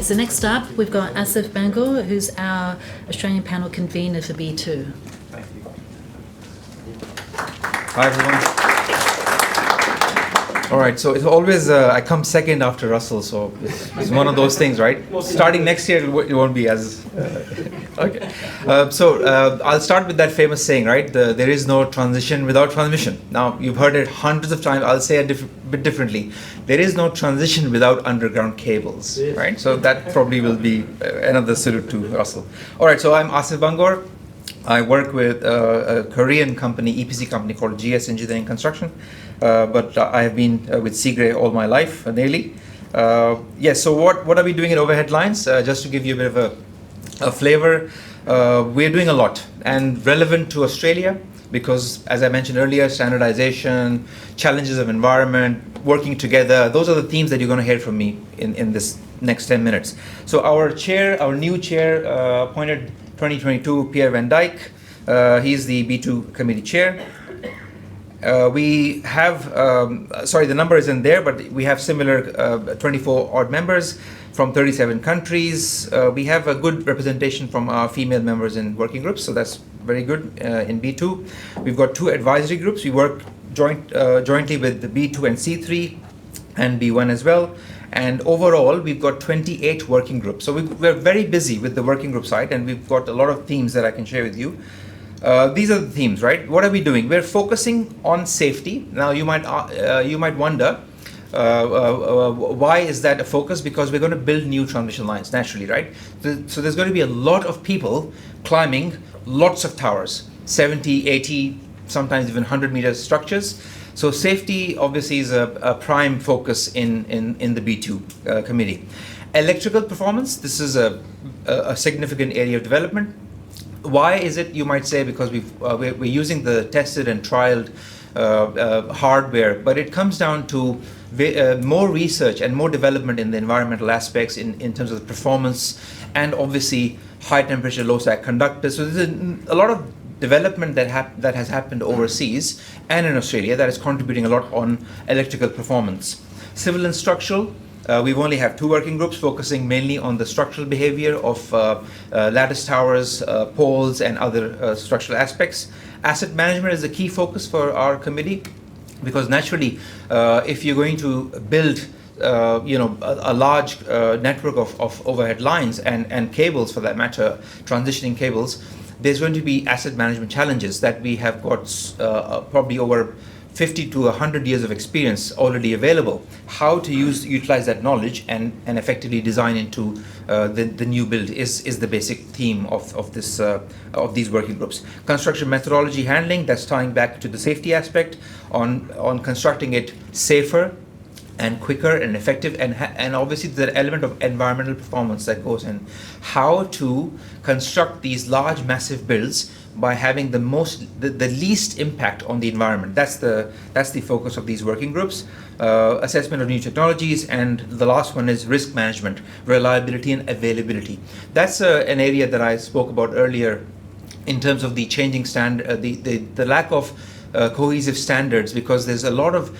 so next up we've got Asif Bhangor, who's our Australian panel convener for B2. Thank you. Hi everyone. All right, so it's always, I come second after Russell, so it's one of those things, right? Starting next year, it won't be as, okay. I'll start with that famous saying, right? There is no transition without transmission. Now, you've heard it hundreds of times. I'll say it a bit differently. There is no transition without underground cables, right? So that probably will be another salute to Russell. All right, so I'm Asif Bhangor. I work with a Korean company, EPC company called GS Engineering Construction, but I have been with Seagray all my life, nearly. Yes, so what are we doing in overhead lines? Just to give you a bit of a flavor, we're doing a lot and relevant to Australia because, as I mentioned earlier, standardization, challenges of environment, working together, those are the themes that you're going to hear from me in this next 10 minutes. So our new chair, appointed 2022, Pierre Van Dijk. He's the B2 committee chair. We have, the number isn't there, but we have similar 24 odd members from 37 countries. We have a good representation from our female members in working groups, so that's very good in B2. We've got 2 advisory groups. We work jointly with the B2 and C3 and B1 as well. And overall, we've got 28 working groups. So we're very busy with the working group side, and we've got a lot of themes that I can share with you. These are the themes, right? What are we doing? We're focusing on safety. Now, you might wonder, why is that a focus? Because we're going to build new transmission lines, naturally, right? So there's going to be a lot of people climbing lots of towers, 70, 80, sometimes even 100-meter structures. So safety obviously is a prime focus in the B2 committee. Electrical performance, this is a significant area of development. Why is it, you might say? Because we're using the tested and trialed hardware, but it comes down to more research and more development in the environmental aspects in terms of the performance, and obviously high temperature, low sag conductors. So there's a lot of development that has happened overseas and in Australia that is contributing a lot on electrical performance. Civil and structural, we only have 2 working groups focusing mainly on the structural behavior of lattice towers, poles, and other structural aspects. Asset management is a key focus for our committee because naturally, if you're going to build a large network of overhead lines and cables, for that matter, transitioning cables, there's going to be asset management challenges that we have got probably over 50 to 100 years of experience already available. How to utilize that knowledge and effectively design into the new build is the basic theme of these working groups. Construction methodology handling, that's tying back to the safety aspect on constructing it safer and quicker and effective, and obviously the element of environmental performance that goes in. How to construct these large, massive builds by having the least impact on the environment. That's the focus of these working groups. Assessment of new technologies, and the last one is risk management, reliability and availability. That's an area that I spoke about earlier in terms of the changing standard, the lack of cohesive standards, because there's a lot of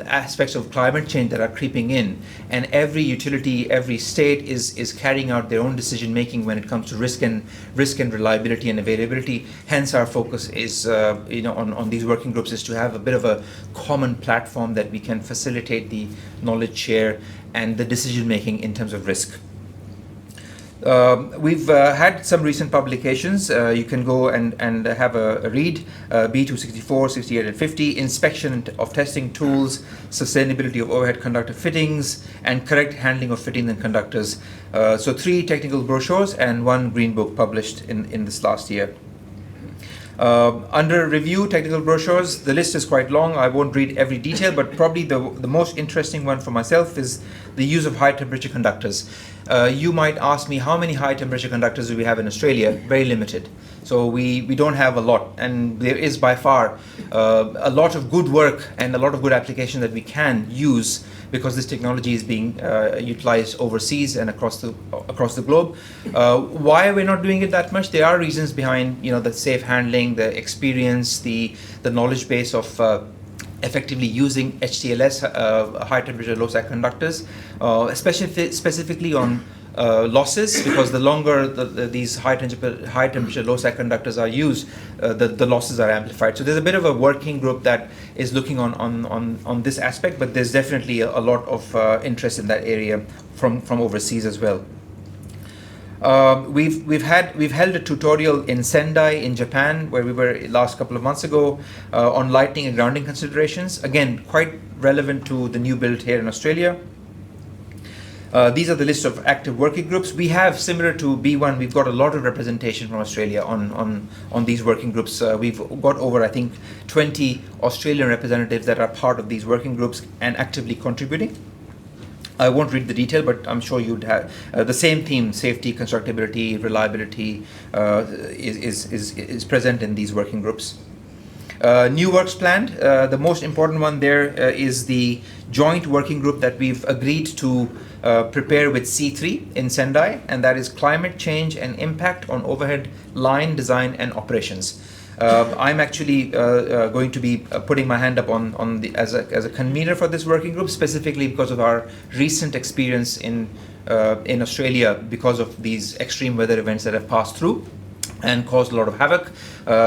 aspects of climate change that are creeping in, and every utility, every state is carrying out their own decision making when it comes to risk and reliability and availability. Hence our focus is on these working groups is to have a bit of a common platform that we can facilitate the knowledge share and the decision making in terms of risk. We've had some recent publications. You can go and have a read. B2 64, 68 and 50, inspection of testing tools, sustainability of overhead conductor fittings, and correct handling of fittings and conductors. So 3 technical brochures and 1 green book published in this last year. Under review technical brochures, the list is quite long. I won't read every detail, but probably the most interesting one for myself is the use of high temperature conductors. You might ask me, how many high temperature conductors do we have in Australia? Very limited. So we don't have a lot, and there is by far a lot of good work and a lot of good application that we can use, because this technology is being utilized overseas and across the globe. Why we're not doing it that much? There are reasons behind, the safe handling, the experience, the knowledge base of effectively using HTLS, high temperature low side conductors, specifically on losses, because the longer these high temperature low side conductors are used, the losses are amplified. So there's a bit of a working group that is looking on this aspect, but there's definitely a lot of interest in that area from overseas as well. We've held a tutorial in Sendai in Japan, where we were last couple of months ago, on lighting and grounding considerations. Again, quite relevant to the new build here in Australia. These are the list of active working groups. We have, similar to B1, we've got a lot of representation from Australia on these working groups. We've got over, I think, 20 Australian representatives that are part of these working groups and actively contributing. I won't read the detail, but I'm sure you'd have the same theme: safety, constructability, reliability is present in these working groups. New works planned. The most important one there is the joint working group that we've agreed to prepare with C3 in Sendai, and that is climate change and impact on overhead line design and operations. I'm actually going to be putting my hand up as a convener for this working group, specifically because of our recent experience in Australia because of these extreme weather events that have passed through and caused a lot of havoc.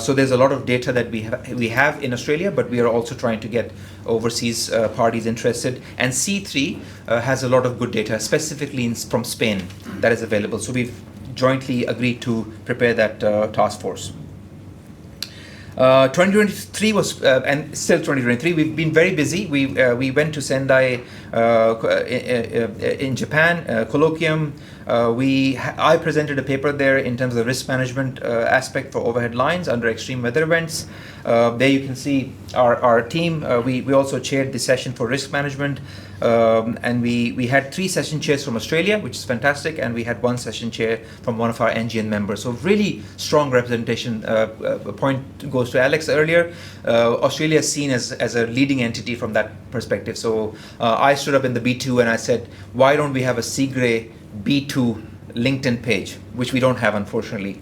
So there's a lot of data that we have in Australia, but we are also trying to get overseas parties interested. And C3 has a lot of good data, specifically from Spain, that is available. So we've jointly agreed to prepare that task force. 2023 was, and still 2023, we've been very busy. We went to Sendai in Japan, colloquium. I presented a paper there in terms of the risk management aspect for overhead lines under extreme weather events. There you can see our team. We also chaired the session for risk management, and we had 3 session chairs from Australia, which is fantastic, and we had 1 session chair from one of our NGN members. So really strong representation. Point goes to Alex earlier. Australia is seen as a leading entity from that perspective. So I stood up in the B2 and I said, why don't we have a CGRE B2 LinkedIn page, which we don't have, unfortunately,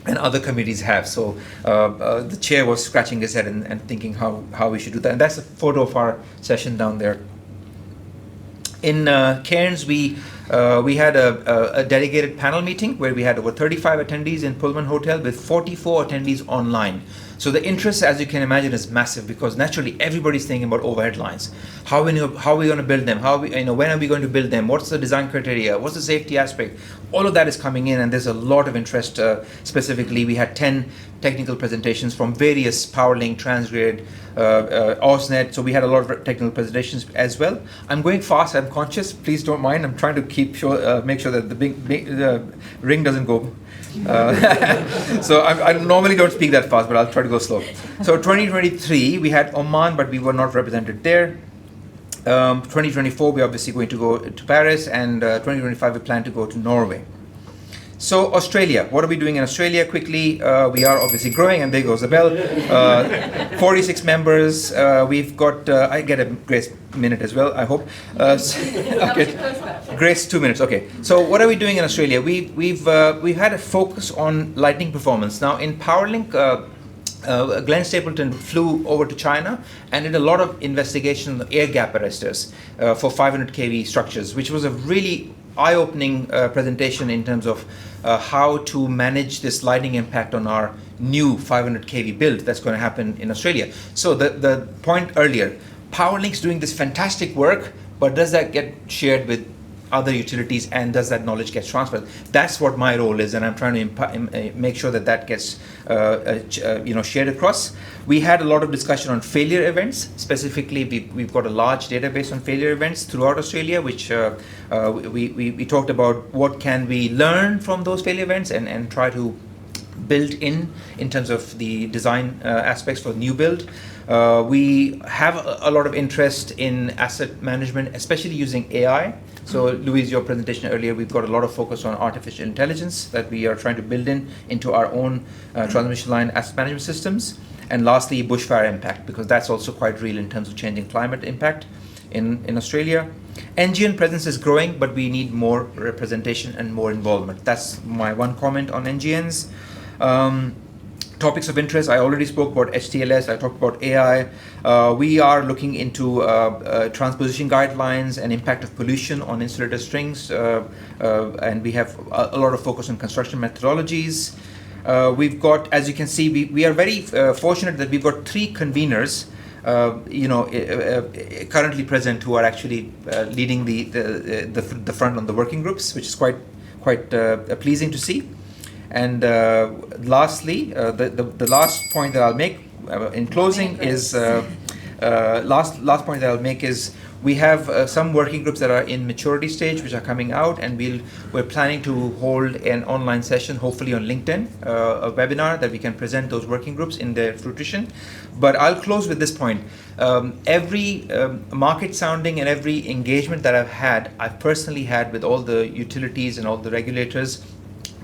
and other committees have. So the chair was scratching his head and thinking how we should do that. And that's a photo of our session down there. In Cairns, we had a dedicated panel meeting where we had over 35 attendees in Pullman Hotel with 44 attendees online. So the interest, as you can imagine, is massive, because naturally everybody's thinking about overhead lines. How are we going to build them? When are we going to build them? What's the design criteria? What's the safety aspect? All of that is coming in, and there's a lot of interest. Specifically, we had 10 technical presentations from various PowerLink, Transgrid, AusNet. So we had a lot of technical presentations as well. I'm going fast. I'm conscious. Please don't mind. I'm trying to make sure that the ring doesn't go. So I normally don't speak that fast, but I'll try to go slow. So 2023, we had Oman, but we were not represented there. 2024, we're obviously going to go to Paris, and 2025, we plan to go to Norway. So Australia, what are we doing in Australia? Quickly, we are obviously growing, and there goes the bell. 46 members. We've got, I get a grace minute as well, I hope. Okay. Grace 2 minutes. Okay. So what are we doing in Australia? We've had a focus on lighting performance. Now in PowerLink, Glenn Stapleton flew over to China and did a lot of investigation on the air gap arresters for 500 kV structures, which was a really eye-opening presentation in terms of how to manage this lighting impact on our new 500 kV build that's going to happen in Australia. So the point earlier, PowerLink's doing this fantastic work, but does that get shared with other utilities, and does that knowledge get transferred? That's what my role is, and I'm trying to make sure that gets shared across. We had a lot of discussion on failure events. Specifically, we've got a large database on failure events throughout Australia, which we talked about what can we learn from those failure events and try to build in terms of the design aspects for new build. We have a lot of interest in asset management, especially using AI. So Louise, your presentation earlier, we've got a lot of focus on artificial intelligence that we are trying to build into our own transmission line asset management systems. And lastly, bushfire impact, because that's also quite real in terms of changing climate impact in Australia. NGN presence is growing, but we need more representation and more involvement. That's my one comment on NGNs. Topics of interest, I already spoke about HTLS, I talked about AI. We are looking into transposition guidelines and impact of pollution on insulator strings, and we have a lot of focus on construction methodologies. We've got, as you can see, we are very fortunate that we've got 3 conveners currently present who are actually leading the front on the working groups, which is quite pleasing to see. And lastly, the last point that I'll make in closing is last point that I'll make is we have some working groups that are in maturity stage, which are coming out, and we're planning to hold an online session, hopefully on LinkedIn, a webinar that we can present those working groups in their fruition. But I'll close with this point. Every market sounding and every engagement that I've personally had with all the utilities and all the regulators,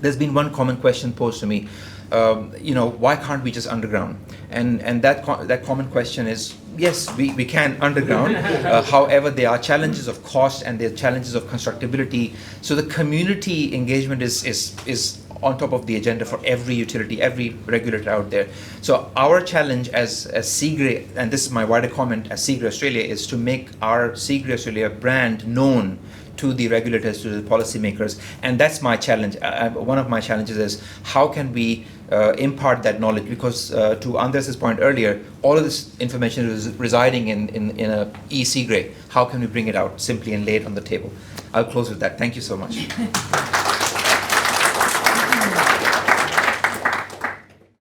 there's been one common question posed to me. Why can't we just underground? And that common question is, yes, we can underground. However, there are challenges of cost and there are challenges of constructability. So the community engagement is on top of the agenda for every utility, every regulator out there. So our challenge as Seagray, and this is my wider comment as Seagray Australia, is to make our Seagray Australia brand known to the regulators, to the policymakers, and that's my challenge. One of my challenges is how can we impart that knowledge, because to Andres' point earlier, all of this information is residing in a e-Seagray. How can we bring it out simply and lay it on the table? I'll close with that. Thank you so much.